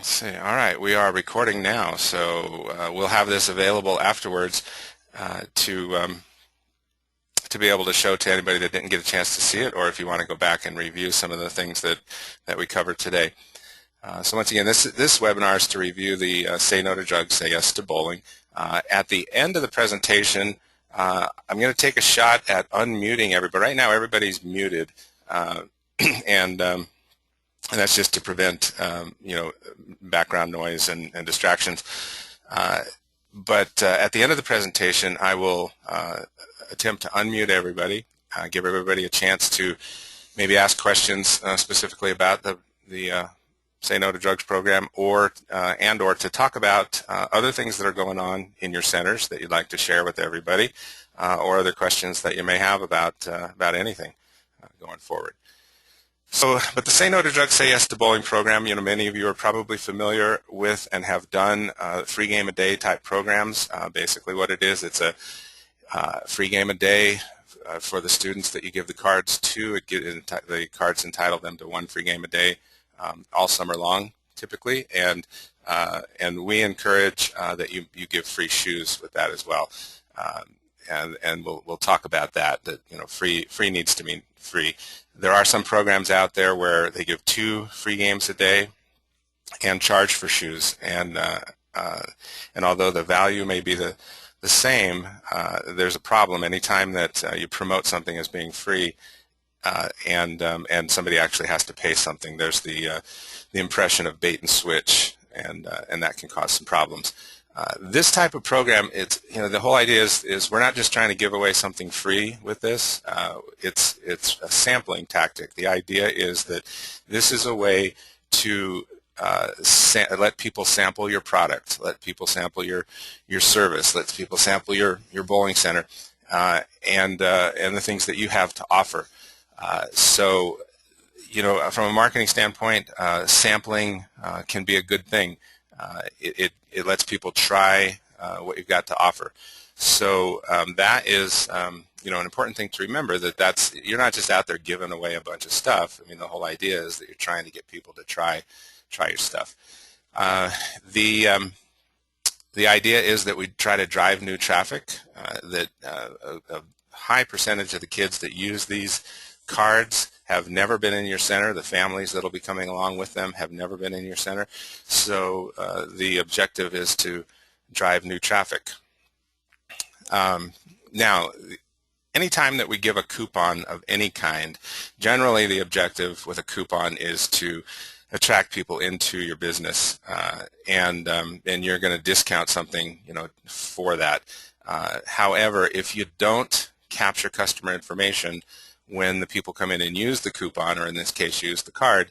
Let's see. All right, we are recording now, so we'll have this available afterwards to be able to show to anybody that didn't get a chance to see it, or if you want to go back and review some of the things that we covered today. So once again, this webinar is to review the Say No to Drugs, Say Yes to Bowling. At the end of the presentation, I'm going to take a shot at unmuting everybody. Right now, everybody's muted, and that's just to prevent background noise and distractions. But at the end of the presentation, I will attempt to unmute everybody, give everybody a chance to maybe ask questions specifically about the Say No to Drugs program, or to talk about other things that are going on in your centers that you'd like to share with everybody, or other questions that you may have about anything going forward. So, but the Say No to Drugs, Say Yes to Bowling program, many of you are probably familiar with and have done free game a day type programs. Basically what it is, it's a free game a day for the students that you give the cards to. The cards entitle them to one free game a day all summer long, typically, and we encourage that you give free shoes with that as well. And we'll talk about that. That free needs to mean free. There are some programs out there where they give 2 free games a day and charge for shoes. And although the value may be the same, there's a problem anytime that you promote something as being free, and somebody actually has to pay something. There's the impression of bait and switch, and that can cause some problems. This type of program, it's the whole idea is we're not just trying to give away something free with this. It's a sampling tactic. The idea is that this is a way to let people sample your product, let people sample your service, let people sample your bowling center, and the things that you have to offer. So, from a marketing standpoint, sampling can be a good thing. It lets people try what you've got to offer. So that is an important thing to remember, that you're not just out there giving away a bunch of stuff. I mean, the whole idea is that you're trying to get people to try your stuff. The idea is that we try to drive new traffic, that a high percentage of the kids that use these cards have never been in your center. The families that will be coming along with them have never been in your center. So the objective is to drive new traffic. Now, anytime that we give a coupon of any kind, generally the objective with a coupon is to attract people into your business, and you're going to discount something, for that. However, if you don't capture customer information when the people come in and use the coupon, or in this case use the card,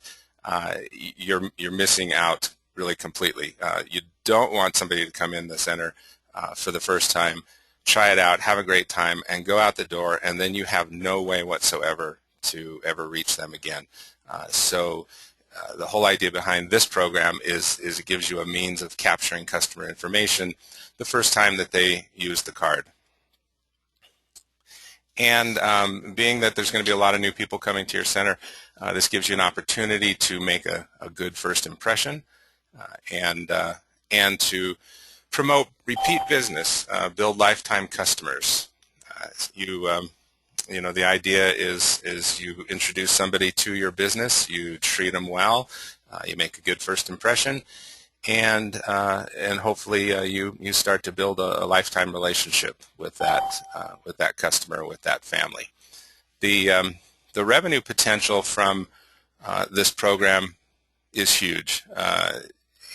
you're missing out really completely. You don't want somebody to come in the center for the first time, try it out, have a great time, and go out the door, and then you have no way whatsoever to ever reach them again. So the whole idea behind this program is it gives you a means of capturing customer information the first time that they use the card. And being that there's going to be a lot of new people coming to your center, this gives you an opportunity to make a good first impression, and to promote repeat business, build lifetime customers. The idea is you introduce somebody to your business, you treat them well, you make a good first impression, and hopefully you start to build a lifetime relationship with that customer, with that family. The revenue potential from this program is huge,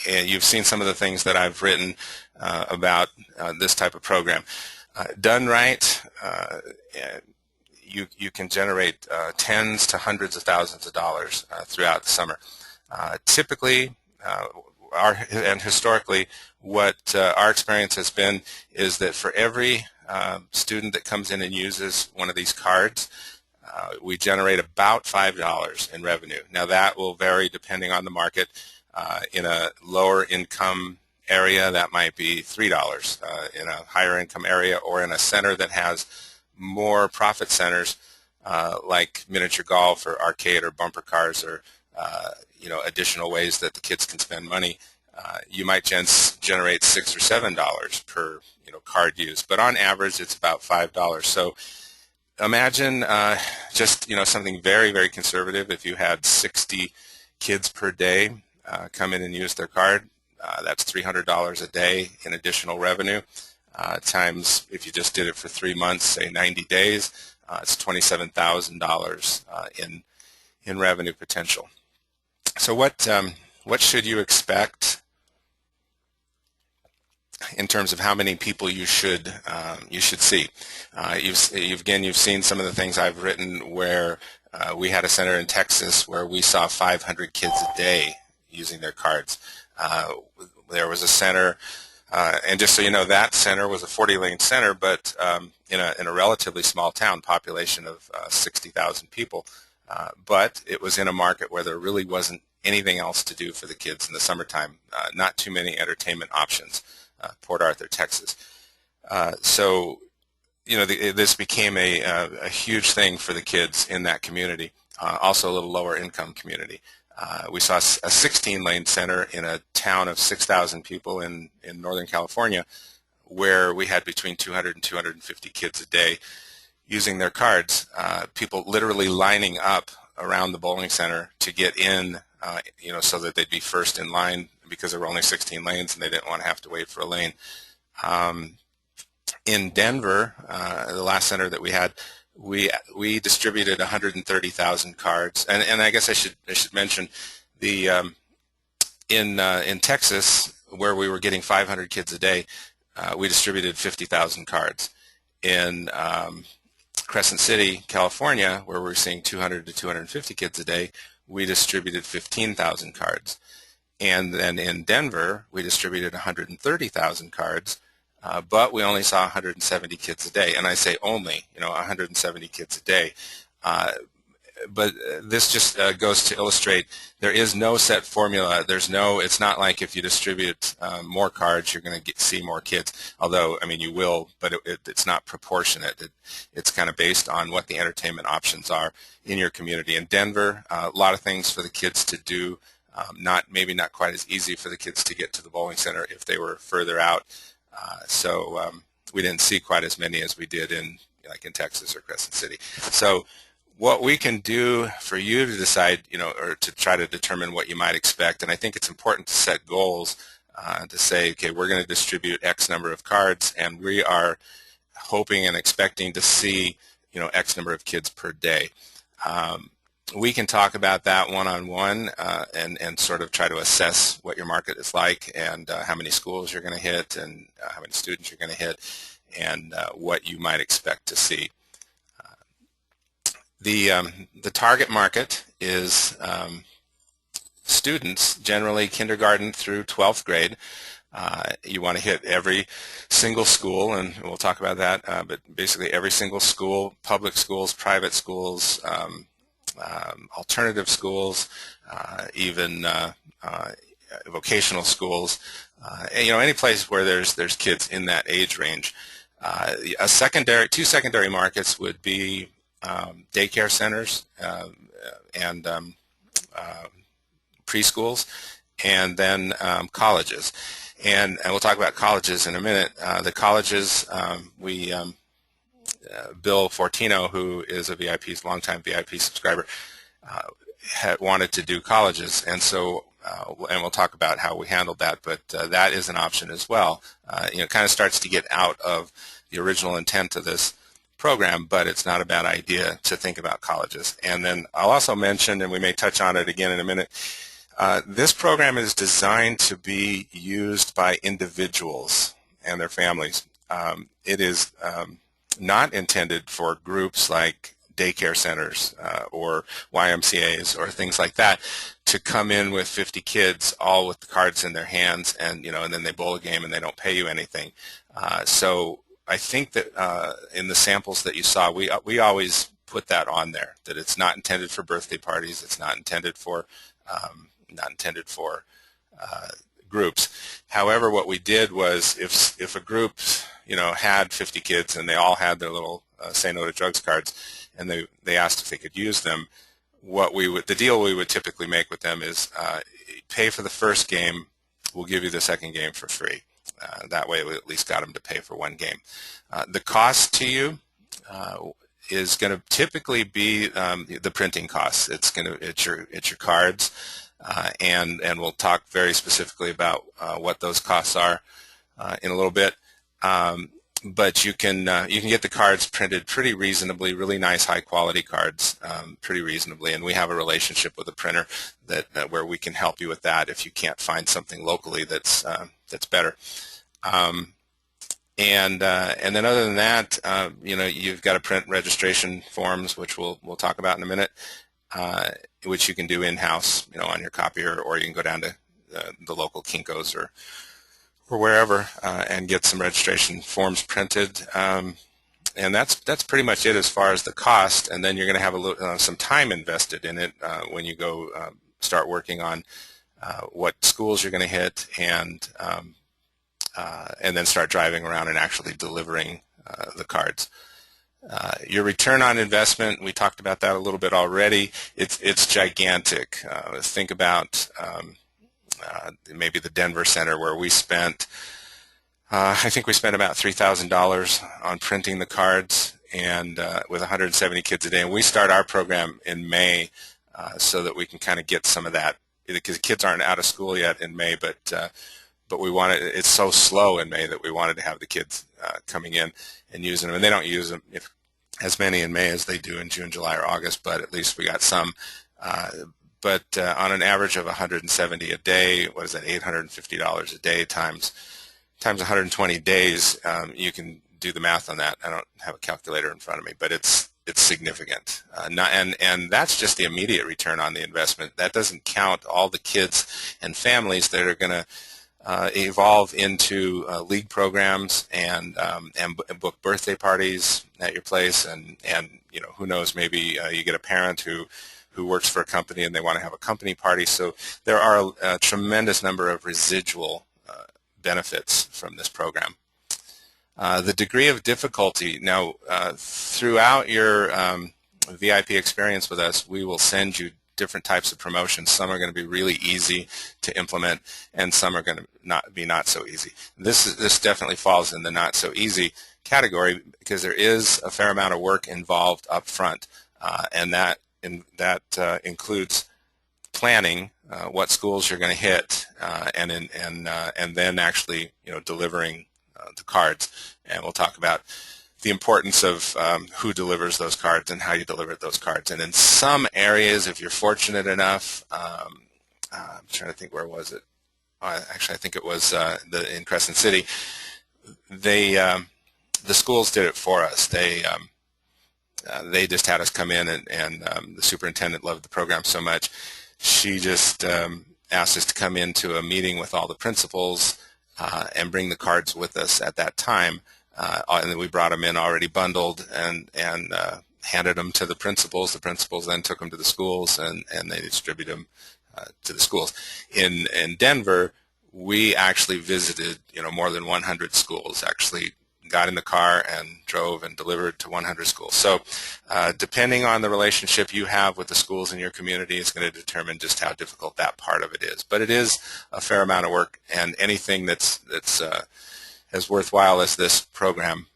and you've seen some of the things that I've written about this type of program. Done right, you can generate tens to hundreds of thousands of dollars throughout the summer. Typically, and historically, what our experience has been is that for every student that comes in and uses one of these cards, we generate about $5 in revenue. Now that will vary depending on the market. In a lower income area, that might be $3. In a higher income area, or in a center that has more profit centers, like miniature golf or arcade or bumper cars or additional ways that the kids can spend money, you might generate $6 or $7 per card use, but on average it's about $5. So imagine just something very, very conservative. If you had 60 kids per day come in and use their card, that's $300 a day in additional revenue. Times, if you just did it for 3 months, say 90 days, it's $27,000 in revenue potential. So what should you expect in terms of how many people you should see? You've seen some of the things I've written where we had a center in Texas where we saw 500 kids a day using their cards. There was a center, and just so you know, that center was a 40-lane center, but in a relatively small town, population of 60,000 people. But it was in a market where there really wasn't anything else to do for the kids in the summertime. Not too many entertainment options. Port Arthur, Texas. So, this became a huge thing for the kids in that community. Also, a little lower income community. We saw a 16-lane center in a town of 6,000 people in Northern California, where we had between 200 and 250 kids a day using their cards. People literally lining up around the bowling center to get in, so that they'd be first in line, because there were only 16 lanes and they didn't want to have to wait for a lane. In Denver, the last center that we had, we distributed 130,000 cards, and I guess I should mention the in Texas, where we were getting 500 kids a day, we distributed 50,000 cards. In Crescent City, California, where we're seeing 200 to 250 kids a day, we distributed 15,000 cards. And then in Denver, we distributed 130,000 cards, but we only saw 170 kids a day. And I say only, 170 kids a day. But this just goes to illustrate there is no set formula. It's not like if you distribute more cards, you're going to see more kids. Although, you will, but it's not proportionate. It's kind of based on what the entertainment options are in your community. In Denver, a lot of things for the kids to do. Maybe not quite as easy for the kids to get to the bowling center if they were further out. So we didn't see quite as many as we did in Texas or Crescent City. So what we can do for you to decide, or to try to determine what you might expect, and I think it's important to set goals to say, okay, we're going to distribute X number of cards, and we are hoping and expecting to see, X number of kids per day. We can talk about that one-on-one and sort of try to assess what your market is like, and how many schools you're going to hit, and how many students you're going to hit, and what you might expect to see. The target market is students, generally kindergarten through 12th grade. You want to hit every single school, and we'll talk about that, but basically every single school, public schools, private schools, alternative schools, even vocational schools, any place where there's kids in that age range. Two secondary markets would be daycare centers and preschools, and then colleges. And we'll talk about colleges in a minute. The colleges, Bill Fortino, who is a longtime VIP subscriber, had wanted to do colleges, and so and we'll talk about how we handled that. But that is an option as well. It kind of starts to get out of the original intent of this program, but it's not a bad idea to think about colleges. And then I'll also mention, and we may touch on it again in a minute, this program is designed to be used by individuals and their families. It is not intended for groups like daycare centers or YMCAs or things like that to come in with 50 kids all with the cards in their hands, and and then they bowl a game and they don't pay you anything. So I think that in the samples that you saw, we always put that on there, that it's not intended for birthday parties, it's not intended for groups. However, what we did was, if a group had 50 kids and they all had their little Say No to Drugs cards, and they asked if they could use them, the deal we would typically make with them is pay for the first game, we'll give you the second game for free. That way we at least got them to pay for one game. The cost to you is going to typically be the printing costs. It's your cards, and we'll talk very specifically about what those costs are in a little bit. But you can get the cards printed pretty reasonably, really nice high quality cards, pretty reasonably, and we have a relationship with a printer that where we can help you with that if you can't find something locally that's better. And then other than that, you've got to print registration forms, which we'll talk about in a minute, which you can do in-house, on your copier, or you can go down to the local Kinko's or wherever and get some registration forms printed. And that's pretty much it as far as the cost. And then you're going to have some time invested in it when you go start working on what schools you're going to hit, and then start driving around and actually delivering the cards. Your return on investment, we talked about that a little bit already. It's gigantic. Think about maybe the Denver Center, where we spent, I think we spent about $3,000 on printing the cards, and with 170 kids a day. And we start our program in May so that we can kind of get some of that, because kids aren't out of school yet in May, but we wanted, it's so slow in May that we wanted to have the kids coming in and using them. And they don't use them as many in May as they do in June, July, or August, but at least we got some. But on an average of 170 a day, what is that, $850 a day times 120 days, you can do the math on that. I don't have a calculator in front of me, but it's significant. And that's just the immediate return on the investment. That doesn't count all the kids and families that are going to evolve into league programs and book birthday parties at your place, and who knows, maybe you get a parent who works for a company and they want to have a company party. So there are a tremendous number of residual benefits from this program. The degree of difficulty, now throughout your VIP experience with us, we will send you different types of promotions. Some are going to be really easy to implement, and some are going to not so easy. This definitely falls in the not so easy category, because there is a fair amount of work involved up front, and that includes planning what schools you're going to hit, and then actually delivering the cards. And we'll talk about the importance of who delivers those cards and how you deliver those cards. And in some areas, if you're fortunate enough, I'm trying to think, where was it? Actually, I think it was in Crescent City. The schools did it for us. They just had us come in, and the superintendent loved the program so much. She just asked us to come into a meeting with all the principals and bring the cards with us at that time. And then we brought them in already bundled and handed them to the principals. The principals then took them to the schools, and they distributed them to the schools. In Denver, we actually visited more than 100 schools. Actually got in the car and drove and delivered to 100 schools. So depending on the relationship you have with the schools in your community, is going to determine just how difficult that part of it is. But it is a fair amount of work, and anything that's as worthwhile as this program,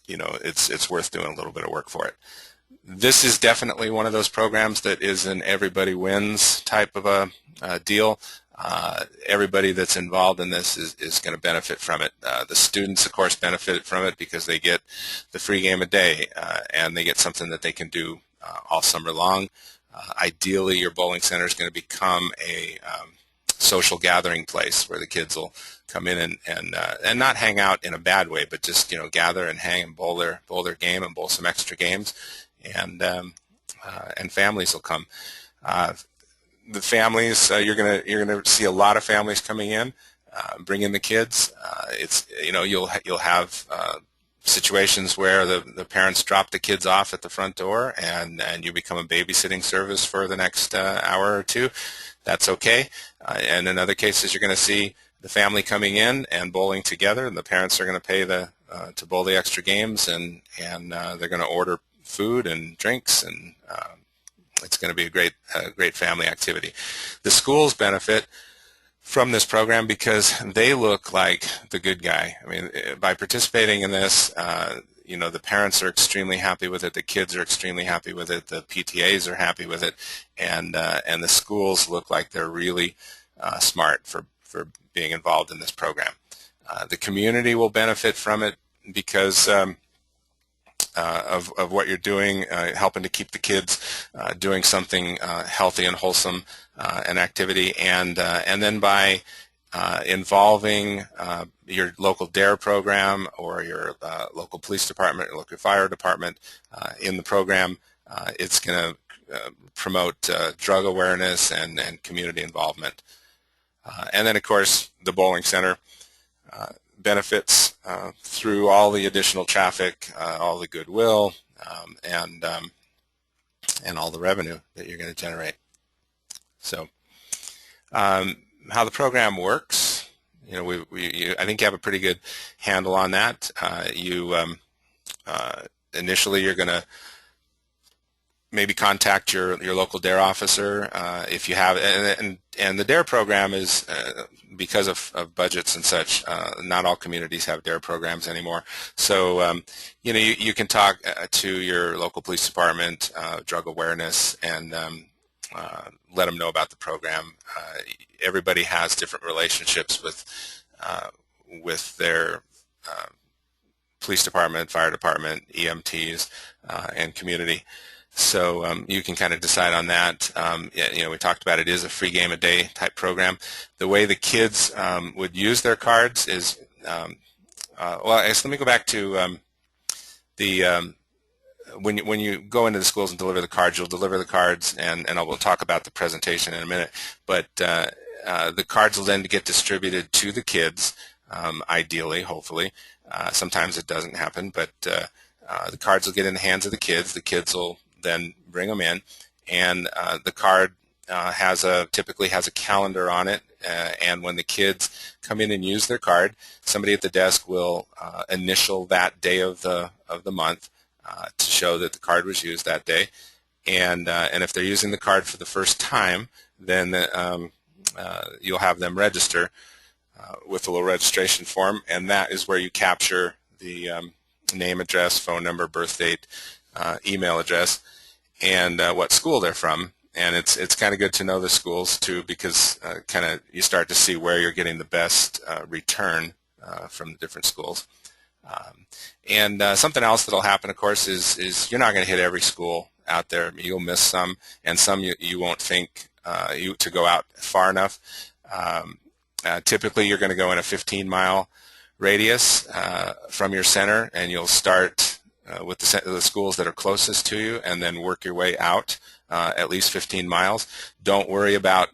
it's worth doing a little bit of work for it. This is definitely one of those programs that is an everybody wins type of a deal. Everybody that's involved in this is going to benefit from it. The students, of course, benefit from it because they get the free game a day, and they get something that they can do all summer long. Ideally, your bowling center is going to become a social gathering place where the kids will come in and not hang out in a bad way, but just gather and hang and bowl their game and bowl some extra games, and families will come. The families, you're gonna see a lot of families coming in, bring in the kids. You'll have situations where the parents drop the kids off at the front door, and you become a babysitting service for the next hour or two. That's okay. And in other cases, you're going to see the family coming in and bowling together, and the parents are going to pay to bowl the extra games, and they're going to order food and drinks and It's going to be a great family activity. The schools benefit from this program because they look like the good guy. I mean, by participating in this, the parents are extremely happy with it, the kids are extremely happy with it, the PTAs are happy with it, and the schools look like they're really smart for being involved in this program. The community will benefit from it because of what you're doing, helping to keep the kids doing something healthy and wholesome, an activity, and then by involving your local DARE program or your local police department or local fire department in the program, it's going to promote drug awareness and community involvement. And then, of course, the bowling center benefits through all the additional traffic, all the goodwill, and all the revenue that you're going to generate. So, how the program works, I think you have a pretty good handle on that. Initially, you're going to maybe contact your local DARE officer if you have, and the DARE program is because of budgets and such. Not all communities have DARE programs anymore. So you can talk to your local police department, drug awareness, and let them know about the program. Everybody has different relationships with their police department, fire department, EMTs, and community. So you can kind of decide on that. We talked about it is a free game a day type program. The way the kids would use their cards is, I guess let me go back to when you go into the schools and deliver the cards, you'll deliver the cards, and we'll talk about the presentation in a minute. But the cards will then get distributed to the kids, ideally, hopefully. Sometimes it doesn't happen, but the cards will get in the hands of the kids. The kids will then bring them in, and the card typically has a calendar on it, and when the kids come in and use their card, somebody at the desk will initial that day of the month to show that the card was used that day, and if they're using the card for the first time, then you'll have them register with a little registration form, and that is where you capture the name, address, phone number, birth date, email address, and what school they're from. And it's kind of good to know the schools too, because kind of you start to see where you're getting the best return from the different schools. And something else that'll happen, of course, is you're not going to hit every school out there. You'll miss some, and some you won't think to go out far enough. Typically, you're going to go in a 15-mile radius from your center, and you'll start with the schools that are closest to you, and then work your way out at least 15 miles. Don't worry about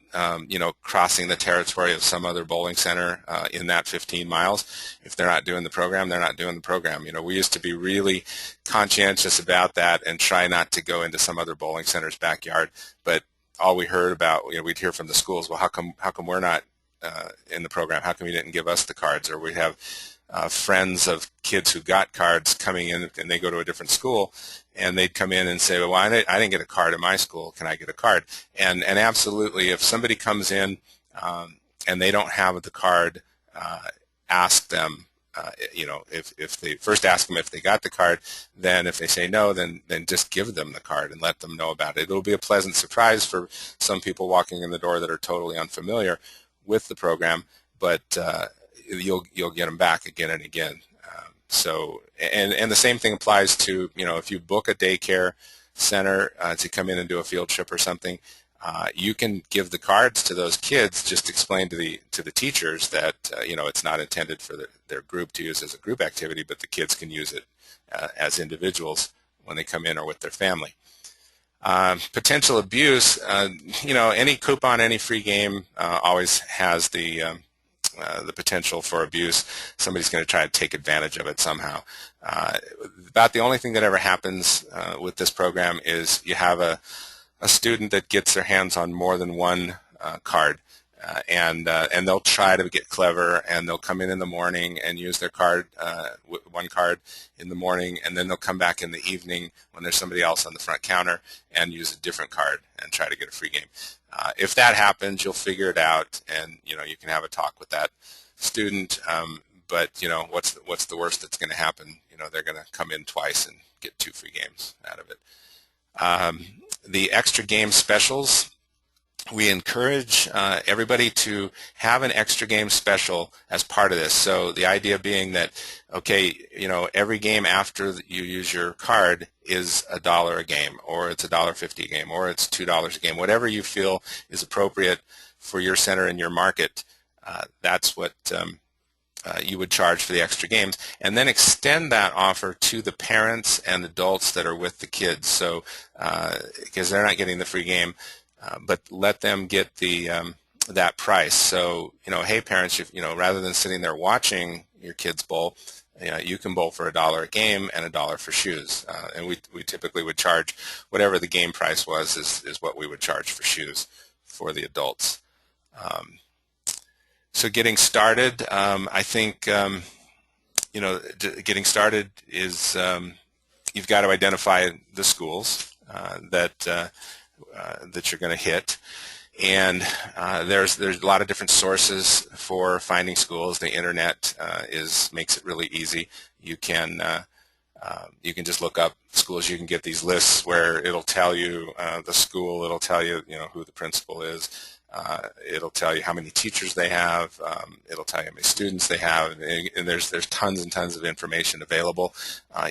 crossing the territory of some other bowling center in that 15 miles. If they're not doing the program, they're not doing the program. We used to be really conscientious about that and try not to go into some other bowling center's backyard. But all we heard about, we'd hear from the schools, well, how come we're not in the program? How come you didn't give us the cards? Or we have friends of kids who got cards coming in, and they go to a different school, and they'd come in and say, well, I didn't get a card at my school. Can I get a card? And absolutely, if somebody comes in and they don't have the card, ask them, if they first ask them if they got the card, then if they say no, then just give them the card and let them know about it. It'll be a pleasant surprise for some people walking in the door that are totally unfamiliar with the program, but you'll get them back again and again. So the same thing applies to, if you book a daycare center to come in and do a field trip or something, you can give the cards to those kids. Just explain to the teachers that it's not intended for their group to use as a group activity, but the kids can use it as individuals when they come in or with their family. Potential abuse, any coupon, any free game always has the potential for abuse. Somebody's going to try to take advantage of it somehow. About the only thing that ever happens with this program is you have a student that gets their hands on more than one card. and they'll try to get clever, and they'll come in the morning and use their card, one card in the morning, and then they'll come back in the evening when there's somebody else on the front counter and use a different card and try to get a free game. If that happens, you'll figure it out, and you can have a talk with that student. But what's the worst that's going to happen? They're going to come in twice and get 2 free games out of it. The extra game specials. We encourage everybody to have an extra game special as part of this. So the idea being that, okay, every game after you use your card is $1 a game, or it's $1.50 a game, or it's $2 a game. Whatever you feel is appropriate for your center and your market, that's what you would charge for the extra games, and then extend that offer to the parents and adults that are with the kids. So because they're not getting the free game, but let them get the that price. So hey parents, rather than sitting there watching your kids bowl, you can bowl for $1 a game and $1 for shoes. And we typically would charge whatever the game price was is what we would charge for shoes for the adults. So getting started, I think getting started is you've got to identify the schools that you're going to hit, and there's a lot of different sources for finding schools. The internet makes it really easy. You can just look up schools. You can get these lists where it'll tell you the school. It'll tell you who the principal is. It'll tell you how many teachers they have. It'll tell you how many students they have, and there's tons and tons of information available.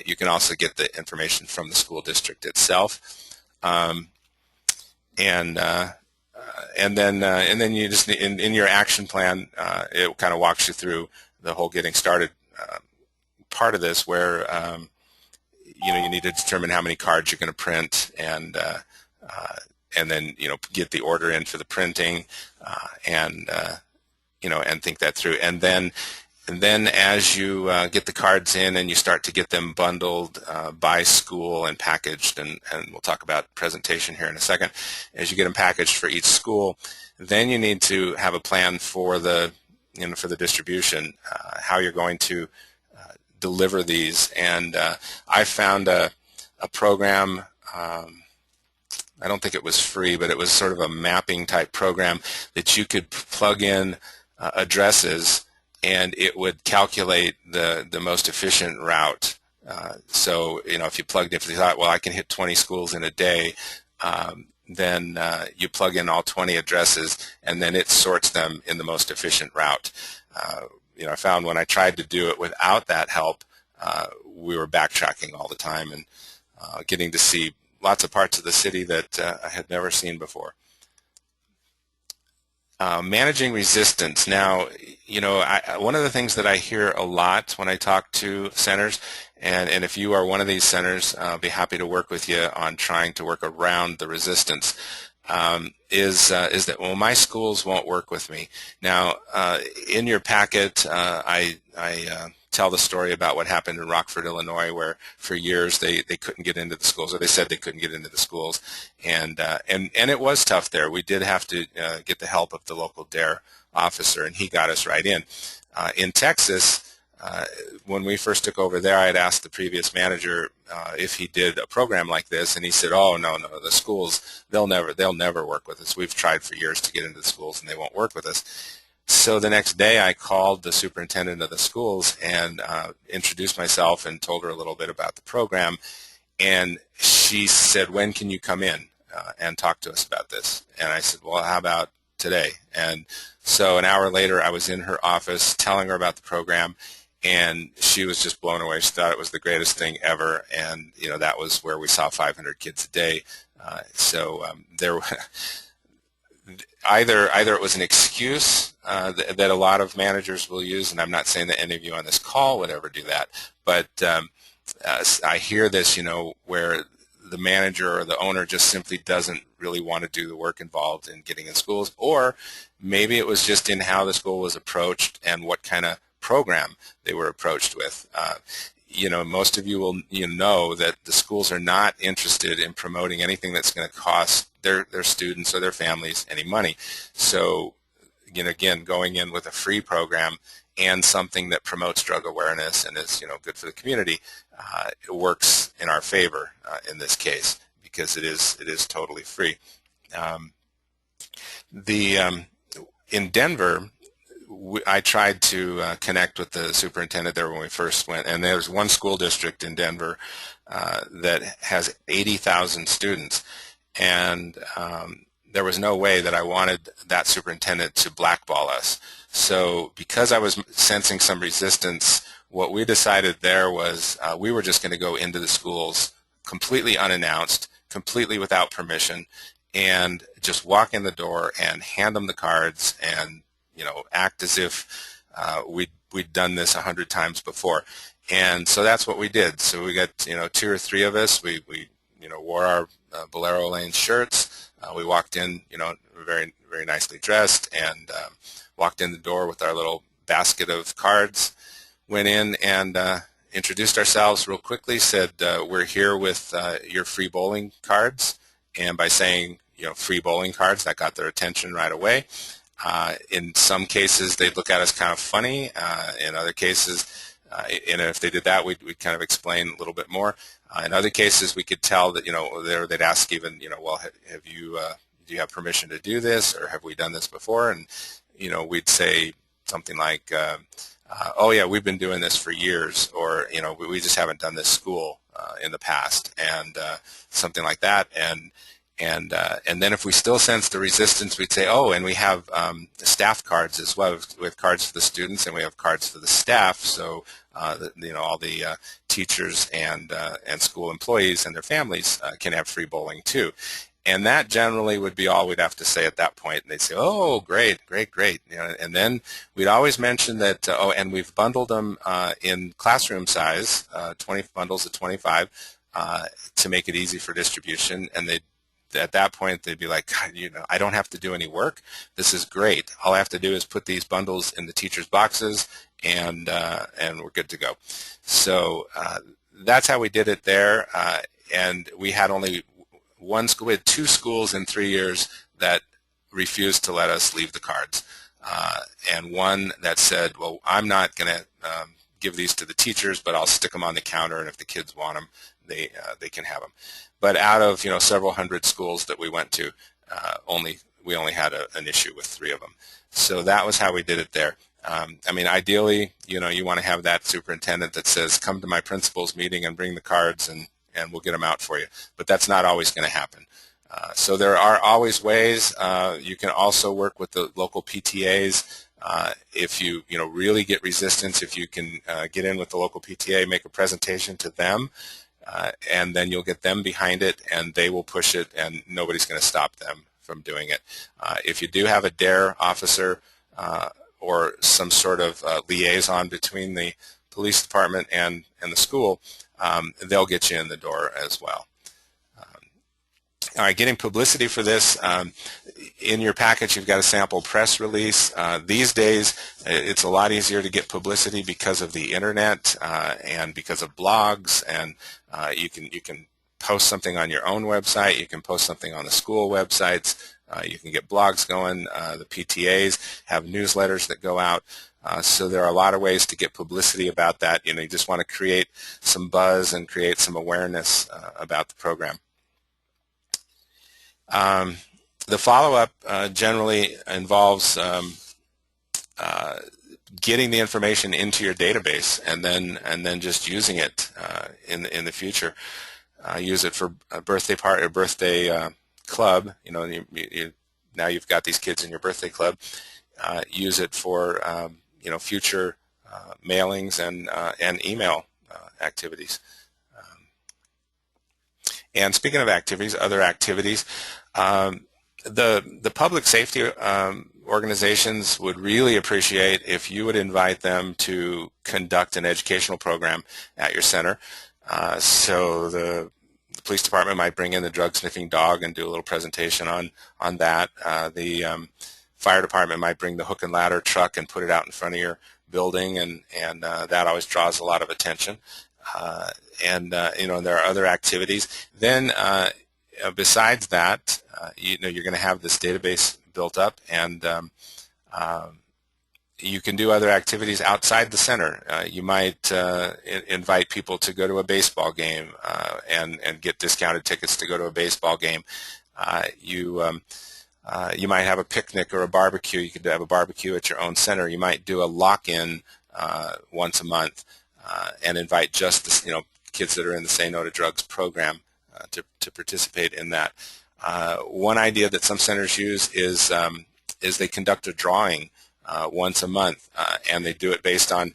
You can also get the information from the school district itself, and then you just in your action plan, it kind of walks you through the whole getting started part of this, where you need to determine how many cards you're going to print, and then get the order in for the printing, and think that through, and then as you get the cards in and you start to get them bundled by school and packaged, and we'll talk about presentation here in a second. As you get them packaged for each school, then you need to have a plan for the distribution, how you're going to deliver these. And I found a program. I don't think it was free, but it was sort of a mapping type program that you could plug in addresses, and it would calculate the most efficient route. So if you plugged in, if you thought, well, I can hit 20 schools in a day, then you plug in all 20 addresses, and then it sorts them in the most efficient route. I found when I tried to do it without that help, we were backtracking all the time and getting to see lots of parts of the city that I had never seen before. Managing resistance. Now, one of the things that I hear a lot when I talk to centers, and if you are one of these centers, I'll be happy to work with you on trying to work around the resistance, is that, well, my schools won't work with me. Now, in your packet, I tell the story about what happened in Rockford, Illinois, where for years they couldn't get into the schools, or they said they couldn't get into the schools, and it was tough there. We did have to get the help of the local DARE officer, and he got us right in. In Texas, when we first took over there, I had asked the previous manager if he did a program like this, and he said, "Oh, no, the schools, they'll never work with us. We've tried for years to get into the schools, and they won't work with us." So the next day I called the superintendent of the schools and introduced myself and told her a little bit about the program, and she said, "When can you come in and talk to us about this?" And I said, "Well, how about today?" And so an hour later I was in her office telling her about the program, and she was just blown away. She thought it was the greatest thing ever, and that was where we saw 500 kids a day. There either it was an excuse that a lot of managers will use, and I'm not saying that any of you on this call would ever do that, but I hear this, where the manager or the owner just simply doesn't really want to do the work involved in getting in schools, or maybe it was just in how the school was approached and what kind of program they were approached with. Most of you will know that the schools are not interested in promoting anything that's going to cost their students or their families any money. So again, going in with a free program and something that promotes drug awareness and is good for the community, it works in our favor in this case because it is totally free. In Denver, I tried to connect with the superintendent there when we first went, and there's one school district in Denver that has 80,000 students, and there was no way that I wanted that superintendent to blackball us. So because I was sensing some resistance, what we decided there was we were just going to go into the schools completely unannounced, completely without permission, and just walk in the door and hand them the cards and act as if we'd done this 100 times before. And so that's what we did. So we got 2 or 3 of us. We wore our Bolero Lane shirts. We walked in very, very nicely dressed, and walked in the door with our little basket of cards. Went in and introduced ourselves real quickly. Said we're here with your free bowling cards. And by saying free bowling cards, that got their attention right away. In some cases, they'd look at us kind of funny. In other cases, and if they did that, we'd kind of explain a little bit more. In other cases, we could tell that they'd ask even well, have you do you have permission to do this, or have we done this before? And we'd say something like, oh yeah, we've been doing this for years, or we just haven't done this school in the past, and something like that. And then if we still sense the resistance, we'd say, oh, and we have staff cards as well. We have cards for the students, and we have cards for the staff. So all the teachers and school employees and their families can have free bowling too. And that generally would be all we'd have to say at that point. And they'd say, oh, great, great, great. And then we'd always mention that, oh, and we've bundled them in classroom size, 20 bundles of 25, to make it easy for distribution. And at that point, they'd be like, God, I don't have to do any work. This is great. All I have to do is put these bundles in the teachers' boxes, and we're good to go. So that's how we did it there. And we had only one school. We had 2 schools in 3 years that refused to let us leave the cards, and one that said, well, I'm not going to give these to the teachers, but I'll stick them on the counter, and if the kids want them, they can have them. But out of several hundred schools that we went to, we only had an issue with 3 of them. So that was how we did it there. I mean, ideally, you want to have that superintendent that says, come to my principal's meeting and bring the cards, and we'll get them out for you. But that's not always going to happen. So there are always ways. You can also work with the local PTAs. If you really get resistance, if you can get in with the local PTA, make a presentation to them, and then you'll get them behind it, and they will push it, and nobody's going to stop them from doing it. If you do have a DARE officer or some sort of liaison between the police department and the school, they'll get you in the door as well. All right, getting publicity for this. In your package, you've got a sample press release. These days, it's a lot easier to get publicity because of the internet and because of blogs, and you can post something on your own website. You can post something on the school websites. You can get blogs going. The PTAs have newsletters that go out. So there are a lot of ways to get publicity about that. You just want to create some buzz and create some awareness about the program. The follow-up generally involves getting the information into your database and then just using it in the future. Use it for a birthday party or birthday club. Now you've got these kids in your birthday club. Use it for future mailings and email activities. And speaking of activities, other activities, the public safety organizations would really appreciate if you would invite them to conduct an educational program at your center. So the police department might bring in the drug sniffing dog and do a little presentation on that. The fire department might bring the hook and ladder truck and put it out in front of your building, and that always draws a lot of attention. And there are other activities. Then besides that, you're going to have this database built up, and You can do other activities outside the center. You might invite people to go to a baseball game and get discounted tickets to go to a baseball game. You might have a picnic or a barbecue. You could have a barbecue at your own center. You might do a lock-in once a month and invite just the kids that are in the Say No to Drugs program to participate in that. One idea that some centers use is they conduct a drawing once a month, and they do it based on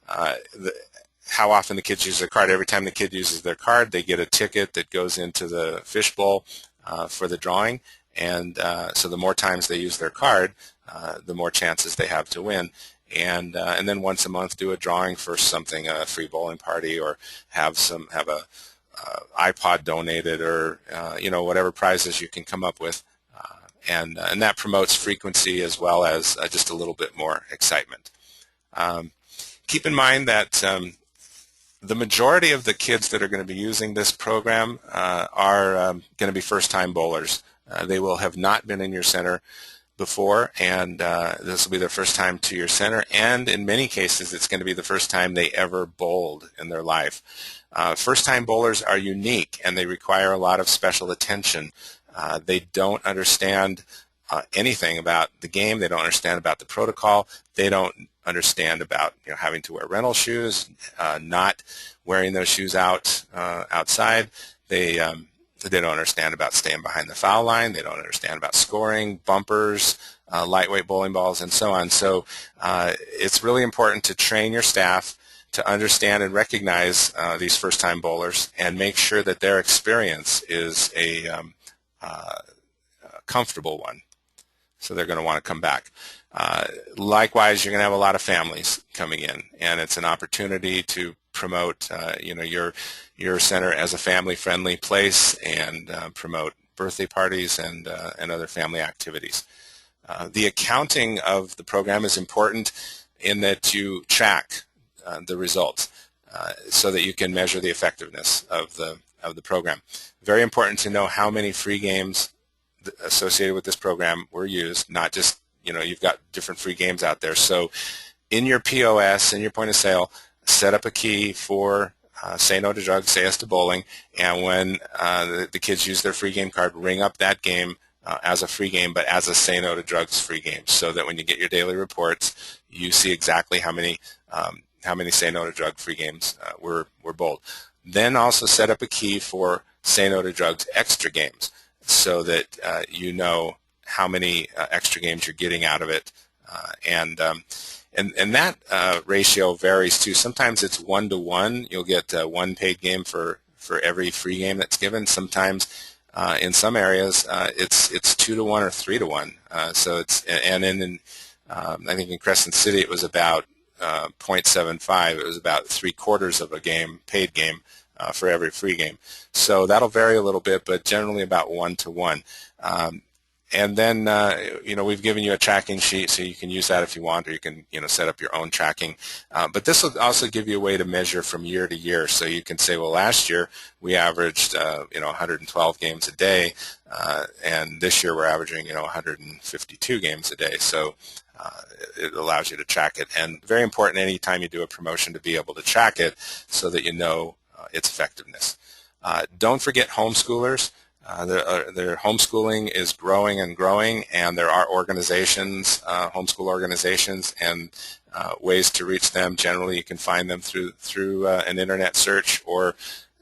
how often the kids use their card. Every time the kid uses their card, they get a ticket that goes into the fishbowl for the drawing, and so the more times they use their card, the more chances they have to win. And then once a month do a drawing for something, a free bowling party, or have a iPod donated, or whatever prizes you can come up with. And that promotes frequency as well as just a little bit more excitement. Keep in mind that the majority of the kids that are going to be using this program are going to be first-time bowlers. They will have not been in your center before, and this will be their first time to your center, and in many cases it's going to be the first time they ever bowled in their life. First-time bowlers are unique, and they require a lot of special attention. They don't understand anything about the game. They don't understand about the protocol. They don't understand about having to wear rental shoes, not wearing those shoes outside. They don't understand about staying behind the foul line. They don't understand about scoring, bumpers, lightweight bowling balls, and so on. So it's really important to train your staff to understand and recognize these first-time bowlers and make sure that their experience is a comfortable one, so they're going to want to come back. Likewise, you're going to have a lot of families coming in, and it's an opportunity to promote your center as a family-friendly place and promote birthday parties and other family activities. The accounting of the program is important in that you track the results so that you can measure the effectiveness of the program. Very important to know how many free games associated with this program were used, not just, you've got different free games out there. So in your POS, in your point of sale, set up a key for Say No to Drugs, Say Yes to Bowling, and when the kids use their free game card, ring up that game as a free game, but as a Say No to Drugs free game, so that when you get your daily reports, you see exactly how many Say No to Drug free games were bowled. Then also set up a key for Say No to Drugs extra games, so that you know how many extra games you're getting out of it, and that ratio varies too. Sometimes it's 1-to-1. You'll get one paid game for every free game that's given. Sometimes in some areas it's 2-to-1 or 3-to-1. So it's I think in Crescent City it was about 0.75. It was about 3/4 of a game, paid game, for every free game. So that'll vary a little bit, but generally about 1-to-1. And then, we've given you a tracking sheet, so you can use that if you want, or you can, set up your own tracking. But this will also give you a way to measure from year to year. So you can say, well, last year we averaged, 112 games a day, and this year we're averaging, 152 games a day. So it allows you to track it. And very important anytime you do a promotion to be able to track it so that you know its effectiveness. Don't forget homeschoolers. Their homeschooling is growing and growing, and there are organizations, homeschool organizations, and ways to reach them. Generally, you can find them through an internet search, or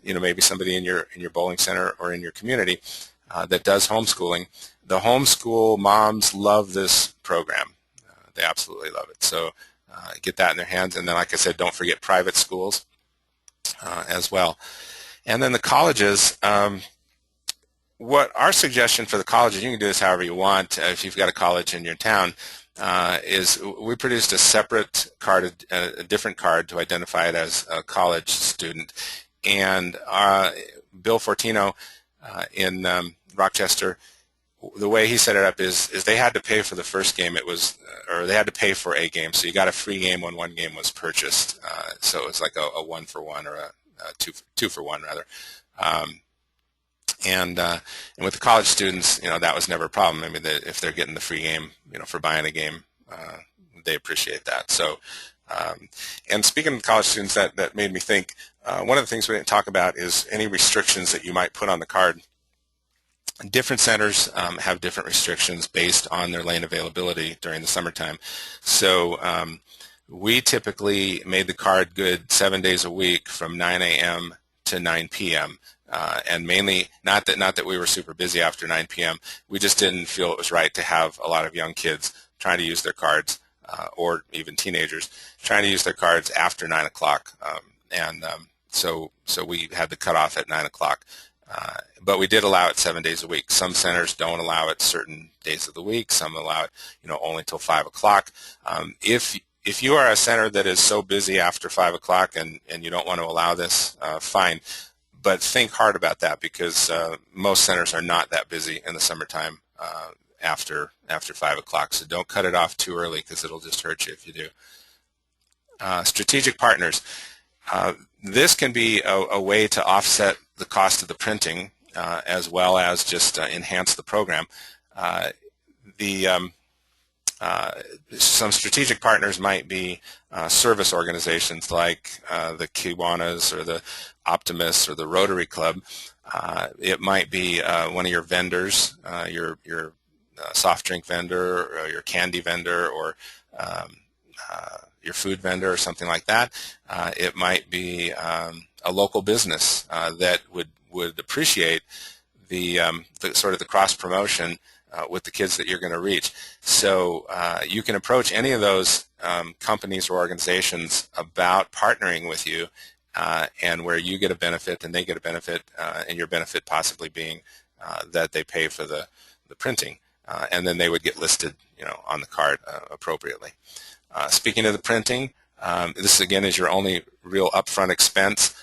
maybe somebody in your bowling center or in your community that does homeschooling. The homeschool moms love this program. They absolutely love it. So get that in their hands, and then, like I said, don't forget private schools as well. And then the colleges. What our suggestion for the colleges, you can do this however you want if you've got a college in your town, is we produced a separate card, a different card to identify it as a college student. And Bill Fortino in Rochester, the way he set it up is they had to pay for the first game. Or they had to pay for a game. So you got a free game when one game was purchased. So it was like a 1-for-1 or a 2-for-1 rather. And with the college students, that was never a problem. I mean, if they're getting the free game, for buying a game they appreciate that. So, and speaking of college students, that made me think, one of the things we didn't talk about is any restrictions that you might put on the card. Different centers have different restrictions based on their lane availability during the summertime. So we typically made the card good 7 days a week from 9 a.m. to 9 p.m. And mainly, not that we were super busy after 9 p.m. We just didn't feel it was right to have a lot of young kids trying to use their cards, or even teenagers trying to use their cards after 9 o'clock. So we had the cutoff at 9 o'clock. But we did allow it 7 days a week. Some centers don't allow it certain days of the week. Some allow it, only till 5 o'clock. If you are a center that is so busy after 5 o'clock and you don't want to allow this, fine. But think hard about that, because most centers are not that busy in the summertime after 5 o'clock. So don't cut it off too early, because it'll just hurt you if you do. Strategic partners. This can be a way to offset the cost of the printing, as well as just enhance the program. Some strategic partners might be service organizations like the Kiwanis or the Optimists or the Rotary Club. It might be one of your vendors, your soft drink vendor, or your candy vendor, or your food vendor, or something like that. It might be a local business that would appreciate the sort of the cross promotion with the kids that you're going to reach. So you can approach any of those companies or organizations about partnering with you, and where you get a benefit and they get a benefit, and your benefit possibly being that they pay for the printing, and then they would get listed on the card appropriately. Speaking of the printing, this again is your only real upfront expense.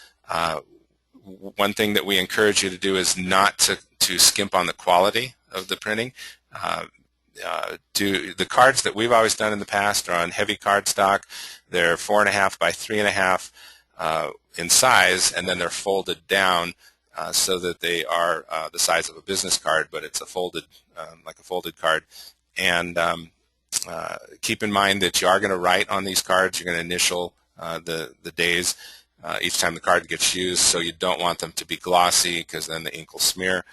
One thing that we encourage you to do is not to skimp on the quality of the printing. The cards that we've always done in the past are on heavy cardstock. They're 4.5 by 3.5 in size, and then they're folded down so that they are the size of a business card, but it's a folded, like a folded card. And keep in mind that you are going to write on these cards. You're going to initial the days each time the card gets used, so you don't want them to be glossy, because then the ink will smear.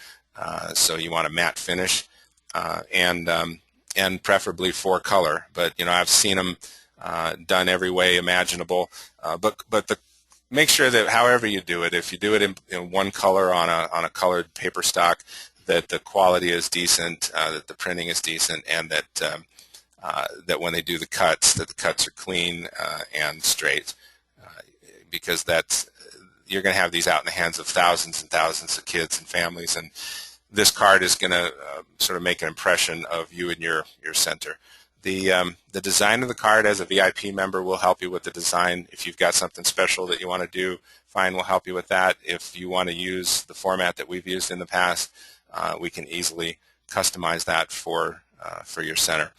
So you want a matte finish, and preferably 4-color. But I've seen them done every way imaginable. But make sure that however you do it, if you do it in one color on a colored paper stock, that the quality is decent, that the printing is decent, and that when they do the cuts, that the cuts are clean and straight, because you're going to have these out in the hands of thousands and thousands of kids and families, and this card is going to sort of make an impression of you and your center. The design of the card as a VIP member will help you with the design. If you've got something special that you want to do, fine, we'll help you with that. If you want to use the format that we've used in the past, we can easily customize that for your center.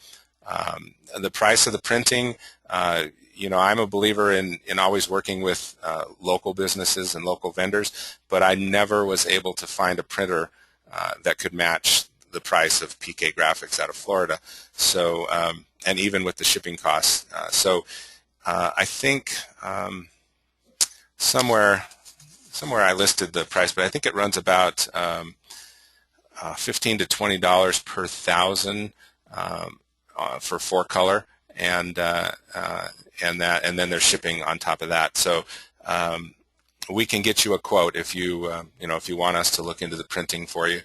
The price of the printing, I'm a believer in always working with local businesses and local vendors, but I never was able to find a printer that could match the price of PK Graphics out of Florida. So, and even with the shipping costs. I think somewhere I listed the price, but I think it runs about $15 to $20 per 1,000 for 4-color, and then there's shipping on top of that. So we can get you a quote if you want us to look into the printing for you,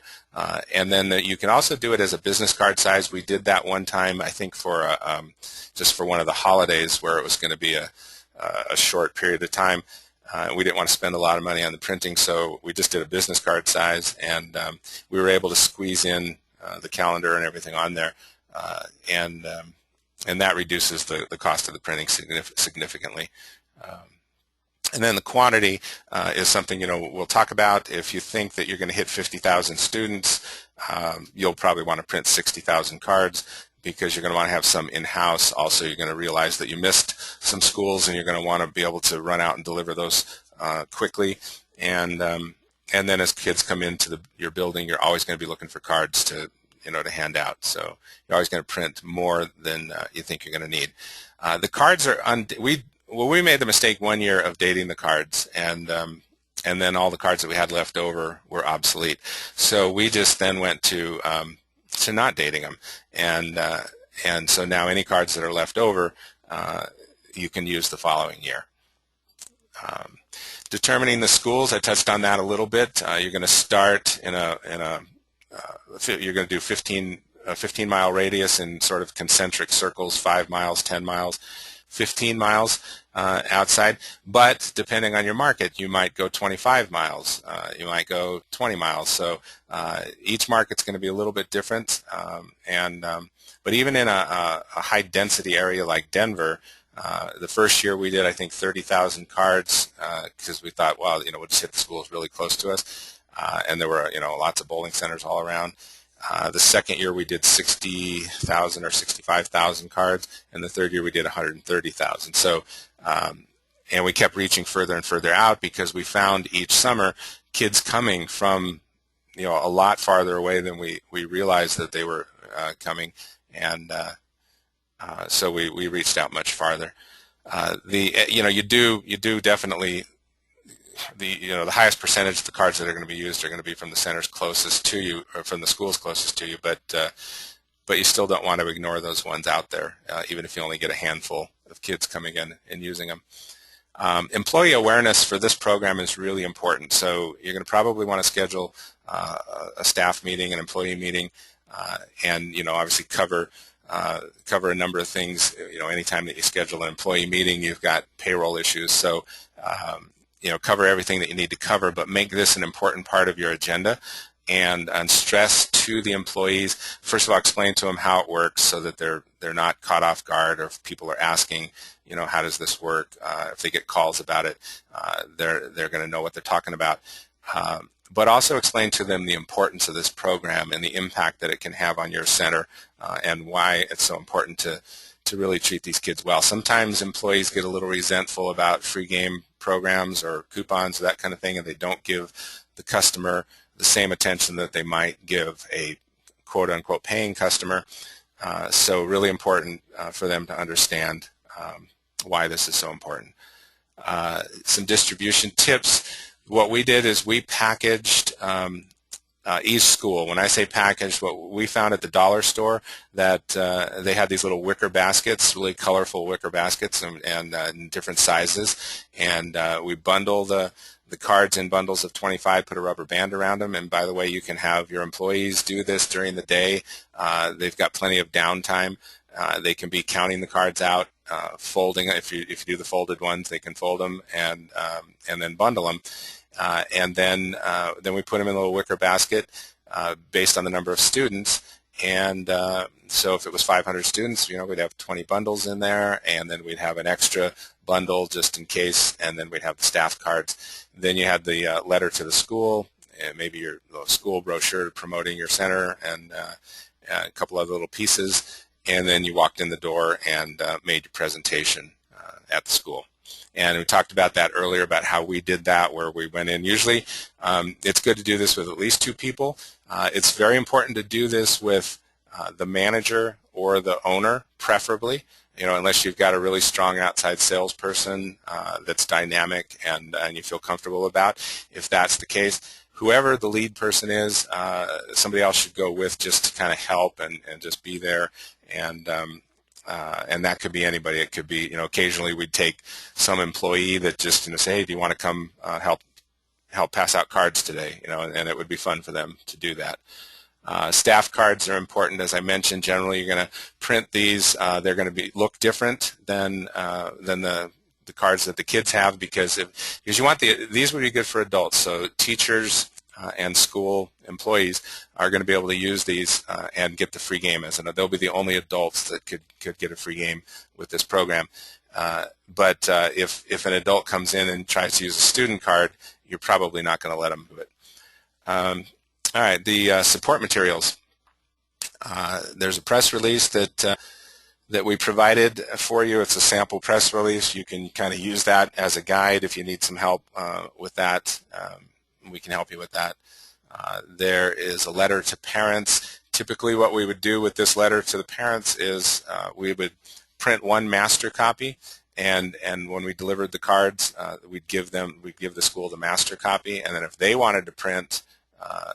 and then you can also do it as a business card size. We did that one time, I think, for just for one of the holidays where it was going to be a short period of time. We didn't want to spend a lot of money on the printing, so we just did a business card size, and we were able to squeeze in the calendar and everything on there, and that reduces the cost of the printing significantly. And then the quantity is something we'll talk about. If you think that you're going to hit 50,000 students, you'll probably want to print 60,000 cards, because you're going to want to have some in-house. Also, you're going to realize that you missed some schools, and you're going to want to be able to run out and deliver those quickly. And then as kids come into your building, you're always going to be looking for cards to to hand out. So you're always going to print more than you think you're going to need. The cards are we made the mistake one year of dating the cards, and then all the cards that we had left over were obsolete. So we just then went to not dating them, and so now any cards that are left over you can use the following year. Determining the schools, I touched on that a little bit. You're going to start you're going to do 15-mile radius in sort of concentric circles, 5 miles, 10 miles, 15 miles outside. But depending on your market, you might go 25 miles. You might go 20 miles. So each market's going to be a little bit different. But even in a high-density area like Denver, the first year we did, I think, 30,000 cards because we thought, well, we'll just hit the schools really close to us. And there were, lots of bowling centers all around. The second year we did 60,000 or 65,000 cards, and the third year we did 130,000. So, and we kept reaching further and further out because we found each summer kids coming from, a lot farther away than we realized that they were coming, and so we reached out much farther. You do definitely. The highest percentage of the cards that are going to be used are going to be from the centers closest to you, or from the schools closest to you. But you still don't want to ignore those ones out there, even if you only get a handful of kids coming in and using them. Employee awareness for this program is really important. So you're going to probably want to schedule a staff meeting, an employee meeting, and obviously cover a number of things. Anytime that you schedule an employee meeting, you've got payroll issues. So cover everything that you need to cover, but make this an important part of your agenda, and stress to the employees. First of all, explain to them how it works so that they're not caught off guard, or if people are asking, how does this work? If they get calls about it, they're going to know what they're talking about. But also explain to them the importance of this program and the impact that it can have on your center, and why it's so important to really treat these kids well. Sometimes employees get a little resentful about free game programs or coupons or that kind of thing, and they don't give the customer the same attention that they might give a quote-unquote paying customer. So really important for them to understand why this is so important. Some distribution tips. What we did is we packaged each school. When I say packaged, what we found at the dollar store, that they had these little wicker baskets, really colorful wicker baskets, and in different sizes, and we bundle the cards in bundles of 25, put a rubber band around them. And by the way, you can have your employees do this during the day. They've got plenty of downtime. They can be counting the cards out, folding. If you do the folded ones, they can fold them and then bundle them. And then we put them in a little wicker basket based on the number of students. And so if it was 500 students, we'd have 20 bundles in there, and then we'd have an extra bundle just in case, and then we'd have the staff cards. Then you had the letter to the school, and maybe your school brochure promoting your center, and a couple other little pieces, and then you walked in the door and made your presentation at the school. And we talked about that earlier, about how we did that, where we went in. Usually it's good to do this with at least 2 people. It's very important to do this with the manager or the owner, preferably, unless you've got a really strong outside salesperson that's dynamic and you feel comfortable about. If that's the case, whoever the lead person is, somebody else should go with, just to kind of help and just be there. And that could be anybody. It could be, occasionally we'd take some employee that just, say, hey, do you want to come help pass out cards today? And it would be fun for them to do that. Staff cards are important, as I mentioned. Generally, you're going to print these. They're going to look different than the cards that the kids have, because you want these would be good for adults. So teachers and school employees are going to be able to use these and get the free game, and they'll be the only adults that could get a free game with this program. But if an adult comes in and tries to use a student card, you're probably not going to let them do it. All right, the support materials. There's a press release that we provided for you. It's a sample press release. You can kind of use that as a guide if you need some help with that. We can help you with that. There is a letter to parents Typically what we would do with this letter to the parents is we would print one master copy, and when we delivered the cards, we'd give the school the master copy, and then if they wanted to print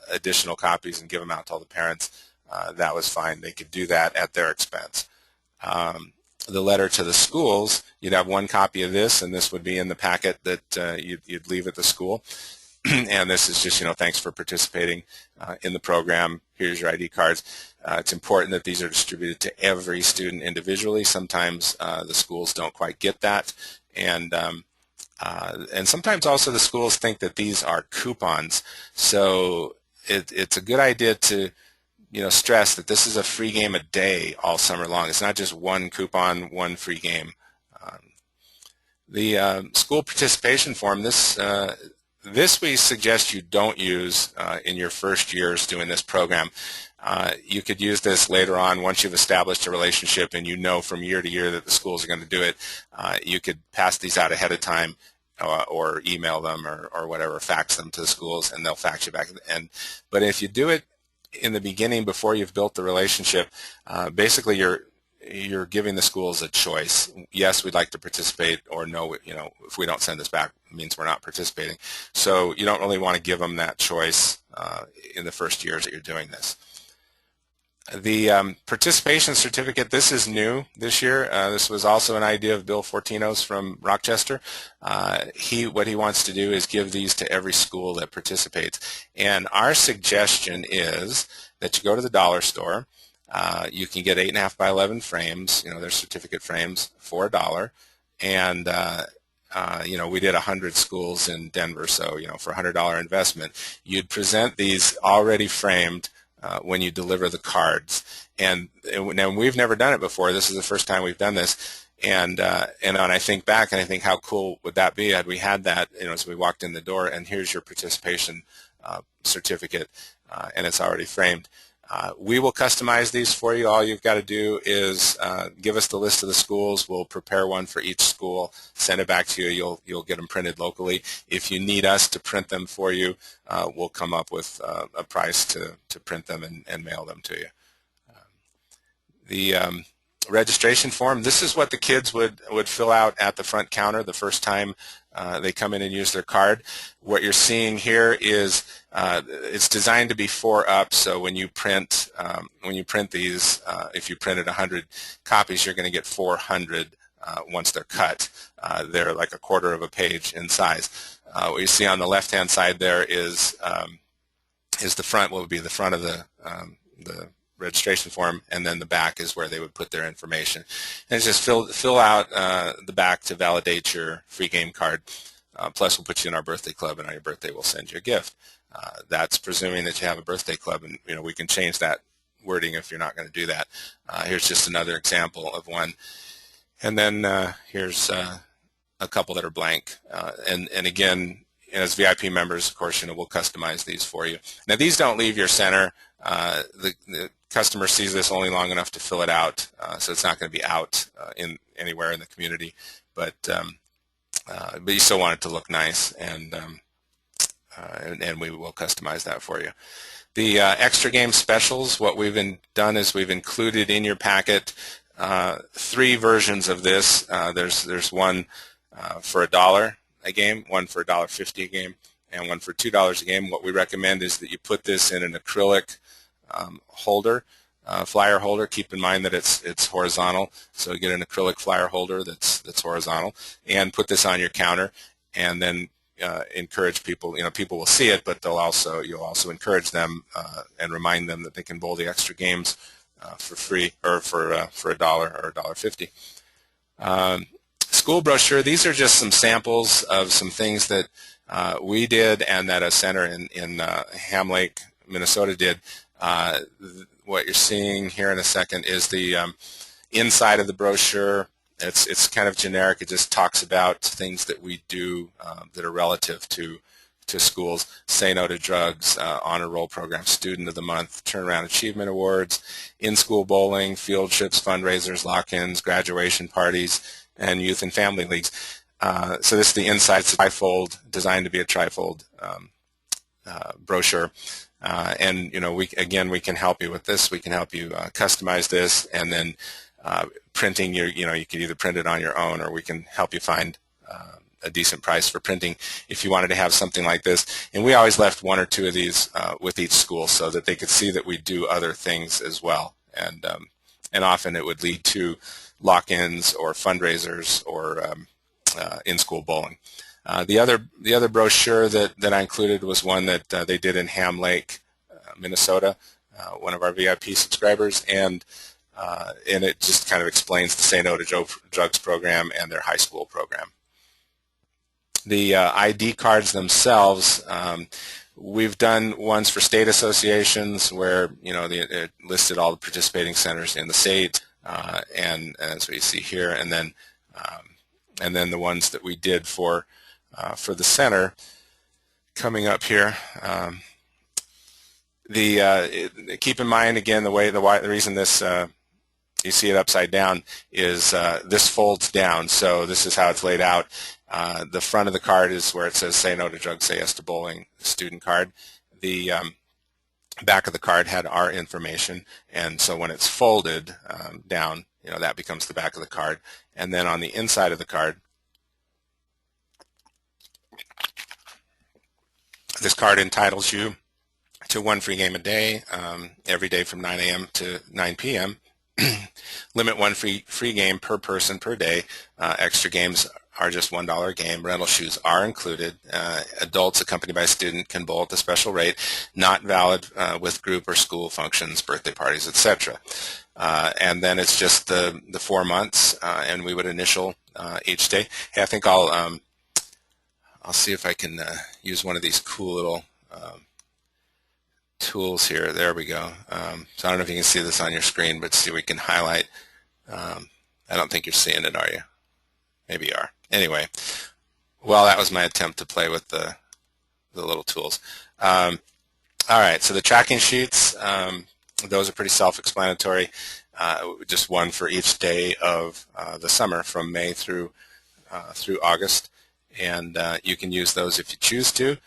additional copies and give them out to all the parents, that was fine. They could do that at their expense. The letter to the schools, you'd have one copy of this, and this would be in the packet that you'd leave at the school. And this is just, thanks for participating in the program. Here's your ID cards. It's important that these are distributed to every student individually. Sometimes the schools don't quite get that, and sometimes also the schools think that these are coupons. So it's a good idea to stress that this is a free game a day all summer long. It's not just one coupon, one free game. The school participation form, this we suggest you don't use in your first years doing this program. You could use this later on once you've established a relationship and from year to year that the schools are going to do it. You could pass these out ahead of time or email them or whatever, fax them to the schools, and they'll fax you back. But if you do it in the beginning before you've built the relationship, basically you're giving the schools a choice. Yes, we'd like to participate, or no, if we don't send this back, it means we're not participating. So you don't really want to give them that choice in the first years that you're doing this. The participation certificate, this is new this year. This was also an idea of Bill Fortino's from Rochester. What he wants to do is give these to every school that participates. And our suggestion is that you go to the dollar store. You can get 8.5 by 11 frames, they're certificate frames, for $1. And, we did 100 schools in Denver, so, for a $100 investment, you'd present these already framed when you deliver the cards. And we've never done it before. This is the first time we've done this. And I think back and I think, how cool would that be had we had that, as we walked in the door, and here's your participation certificate, and it's already framed. We will customize these for you. All you've got to do is give us the list of the schools. We'll prepare one for each school, send it back to you. You'll get them printed locally. If you need us to print them for you, we'll come up with a price to print them and mail them to you. The registration form, this is what the kids would fill out at the front counter the first time they come in and use their card. What you're seeing here is it's designed to be 4 up, so when you print these, if you printed 100 copies, you're going to get 400 once they're cut. They're like a quarter of a page in size. What you see on the left-hand side there is the front, what would be the front of the registration form, and then the back is where they would put their information. And it's just fill out the back to validate your free game card. Plus we'll put you in our birthday club, and on your birthday we'll send you a gift. That's presuming that you have a birthday club, and we can change that wording if you're not going to do that. Here's just another example of one. And then here's a couple that are blank. And again, as VIP members, of course, we'll customize these for you. Now these don't leave your center. The customer sees this only long enough to fill it out, so it's not going to be out anywhere in the community. But you still want it to look nice, and we will customize that for you. The extra game specials, what we've done is we've included in your packet 3 versions of this. There's one for $1 a game, one for $1.50 a game, and one for $2 a game. What we recommend is that you put this in an acrylic holder, flyer holder. Keep in mind that it's horizontal, so get an acrylic flyer holder that's horizontal, and put this on your counter, and then encourage people. People will see it, but you'll also encourage them and remind them that they can bowl the extra games for free, or for $1 or $1.50. School brochure. These are just some samples of some things that we did and that a center in Ham Lake, Minnesota did. What you're seeing here in a second is the inside of the brochure. It's kind of generic. It just talks about things that we do that are relative to schools. Say No to Drugs, Honor Roll Program, Student of the Month, Turnaround Achievement Awards, in-school bowling, field trips, fundraisers, lock-ins, graduation parties, and youth and family leagues. So this is the inside. It's a trifold, designed to be a trifold brochure. And we can help you with this. We can help you customize this, and then printing you can either print it on your own, or we can help you find a decent price for printing if you wanted to have something like this. And we always left one or two of these with each school so that they could see that we do other things as well. And often it would lead to lock-ins or fundraisers or in-school bowling. The other brochure that I included was one that they did in Ham Lake, Minnesota, one of our VIP subscribers, and it just kind of explains the Say No to Drugs program and their high school program. The ID cards themselves, we've done ones for state associations where it listed all the participating centers in the state, and as we see here, and then the ones that we did for the center coming up here. Keep in mind again the reason this you see it upside down is this folds down, so this is how it's laid out. The front of the card is where it says Say No to Drugs, Say Yes to Bowling, student card. The back of the card had our information, and so when it's folded down, that becomes the back of the card. And then on the inside of the card, this card entitles you to one free game a day, every day from 9 a.m. to 9 p.m. Limit one free game per person per day. Extra games are just $1 a game. Rental shoes are included. Adults accompanied by a student can bowl at the special rate. Not valid with group or school functions, birthday parties, etc. And then it's just the 4 months, and we would initial each day. Hey, I think I'll see if I can use one of these cool little tools here. There we go. So I don't know if you can see this on your screen, but see, we can highlight. I don't think you're seeing it, are you? Maybe you are. Anyway, well, that was my attempt to play with the little tools. All right, so the tracking sheets, those are pretty self-explanatory. Just one for each day of the summer from May through August, and you can use those if you choose to.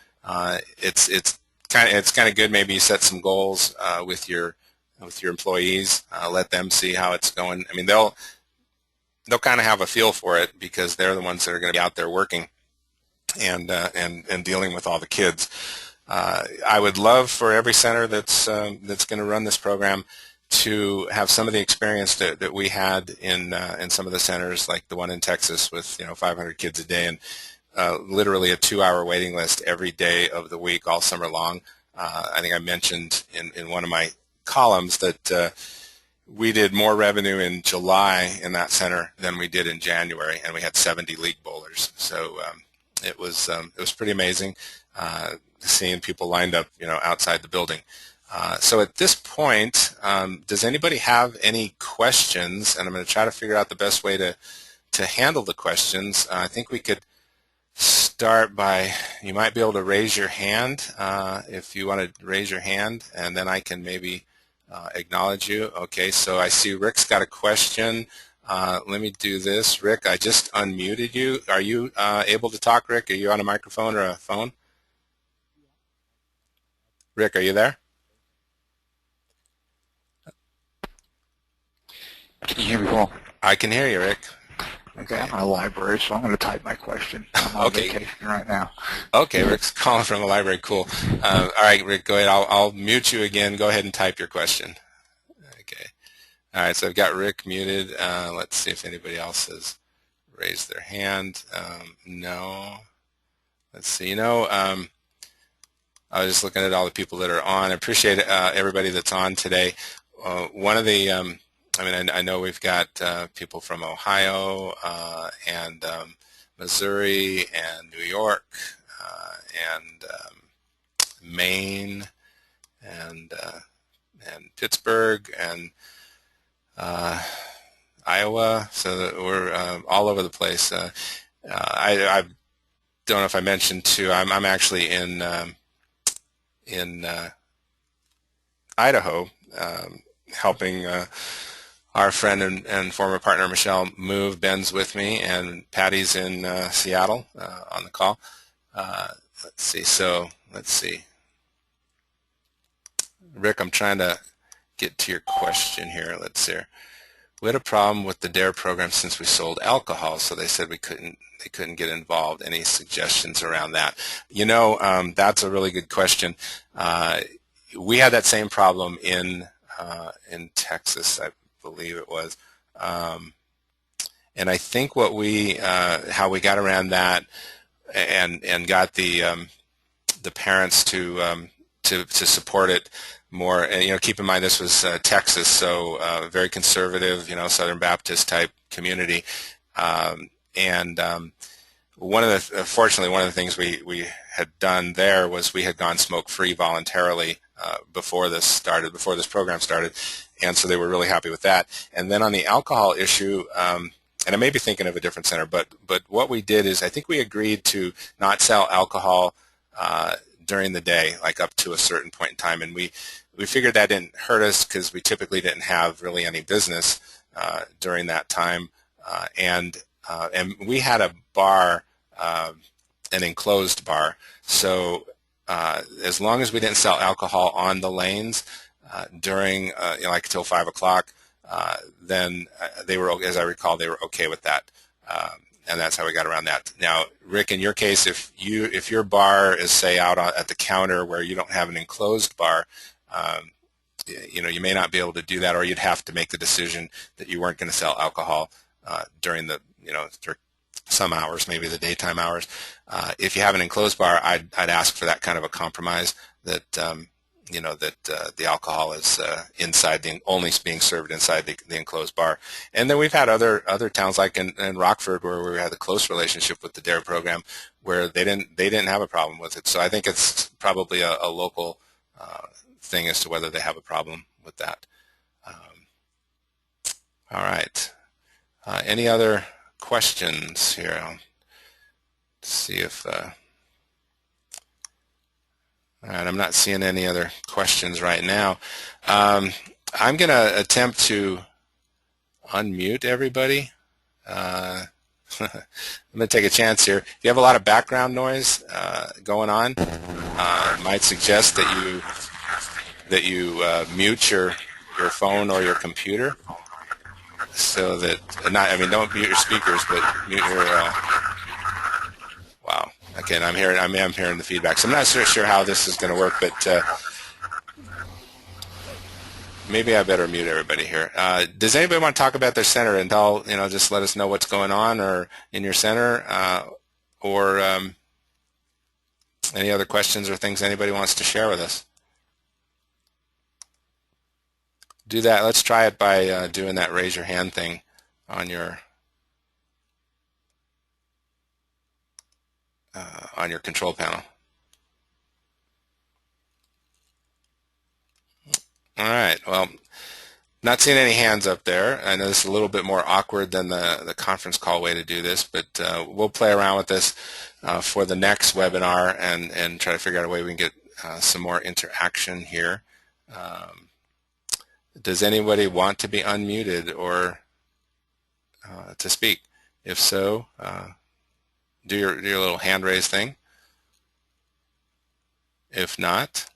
It's kind of good. Maybe you set some goals with your employees. Let them see how it's going. I mean, they'll kind of have a feel for it because they're the ones that are going to be out there working and dealing with all the kids. I would love for every center that's going to run this program to have some of the experience that we had in some of the centers, like the one in Texas with 500 kids a day and literally a 2-hour waiting list every day of the week all summer long. I think I mentioned in one of my columns that we did more revenue in July in that center than we did in January, and we had 70 league bowlers. So it was pretty amazing seeing people lined up outside the building. So at this point, does anybody have any questions? And I'm going to try to figure out the best way to handle the questions. I think we could start by, you might be able to raise your hand if you want to raise your hand, and then I can maybe acknowledge you. Okay, so I see Rick's got a question. Let me do this. Rick, I just unmuted you. Are you able to talk, Rick? Are you on a microphone or a phone? Rick, are you there? Can you hear me, Paul? I can hear you, Rick. Okay, I'm in a library, so I'm going to type my question. I'm on vacation right now. Okay, Rick's calling from the library. Cool. All right, Rick, go ahead. I'll mute you again. Go ahead and type your question. Okay. All right, so I've got Rick muted. Let's see if anybody else has raised their hand. No. Let's see. I was just looking at all the people that are on. I appreciate everybody that's on today. One of the I know we've got people from Ohio and Missouri and New York and Maine and Pittsburgh and Iowa. So we're all over the place. I don't know if I mentioned too. I'm actually in Idaho, helping our friend and former partner Michelle move. Ben's with me, and Patty's in Seattle on the call. Let's see. Rick, I'm trying to get to your question here. Let's see. We had a problem with the DARE program since we sold alcohol, so they said they couldn't get involved. Any suggestions around that? That's a really good question. We had that same problem in Texas, I believe it was, and I think how we got around that and got the parents to support it more. And, keep in mind this was Texas, so very conservative, Southern Baptist type community. Fortunately, one of the things we had done there was we had gone smoke-free voluntarily before this program started, and so they were really happy with that. And then on the alcohol issue, and I may be thinking of a different center, but what we did is I think we agreed to not sell alcohol during the day, like up to a certain point in time, and we figured that didn't hurt us because we typically didn't have really any business during that time, and we had a bar, an enclosed bar, so as long as we didn't sell alcohol on the lanes during like till 5 o'clock, then they were, as I recall, they were okay with that. And that's how we got around that. Now, Rick, in your case, if your bar is, say, out at the counter where you don't have an enclosed bar, you may not be able to do that, or you'd have to make the decision that you weren't going to sell alcohol during the some hours, maybe the daytime hours. If you have an enclosed bar, I'd ask for that kind of a compromise that the alcohol is only being served inside the enclosed bar. And then we've had other towns like in Rockford where we had a close relationship with the DARE program where they didn't have a problem with it. So I think it's probably a local thing as to whether they have a problem with that. All right. Any other questions here? I'll see if... All right, I'm not seeing any other questions right now. I'm going to attempt to unmute everybody. I'm going to take a chance here. If you have a lot of background noise going on, I might suggest that you mute your phone or your computer, so that don't mute your speakers, but mute your. Wow. Again, I'm hearing the feedback. So I'm not sure how this is going to work, but maybe I better mute everybody here. Does anybody want to talk about their center and just let us know what's going on or in your center, or any other questions or things anybody wants to share with us? Do that. Let's try it by doing that raise your hand thing on your control panel. All right. Well, not seeing any hands up there. I know this is a little bit more awkward than the conference call way to do this, but we'll play around with this for the next webinar and try to figure out a way we can get some more interaction here. Does anybody want to be unmuted or to speak? If so, do your little hand raise thing. If not,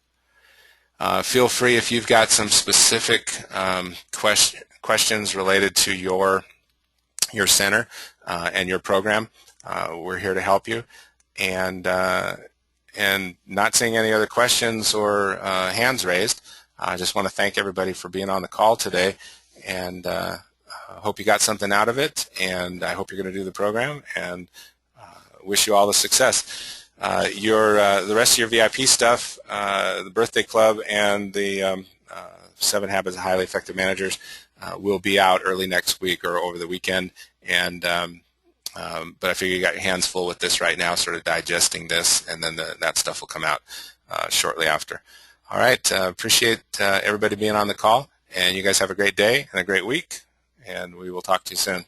feel free, if you've got some specific questions related to your center and your program, we're here to help you. And not seeing any other questions or hands raised, I just want to thank everybody for being on the call today, and hope you got something out of it, and I hope you're going to do the program, and wish you all the success. The rest of your VIP stuff, the birthday club and the 7 Habits of Highly Effective Managers will be out early next week or over the weekend, and but I figure you got your hands full with this right now, sort of digesting this, and then that stuff will come out shortly after. All right, appreciate everybody being on the call, and you guys have a great day and a great week, and we will talk to you soon.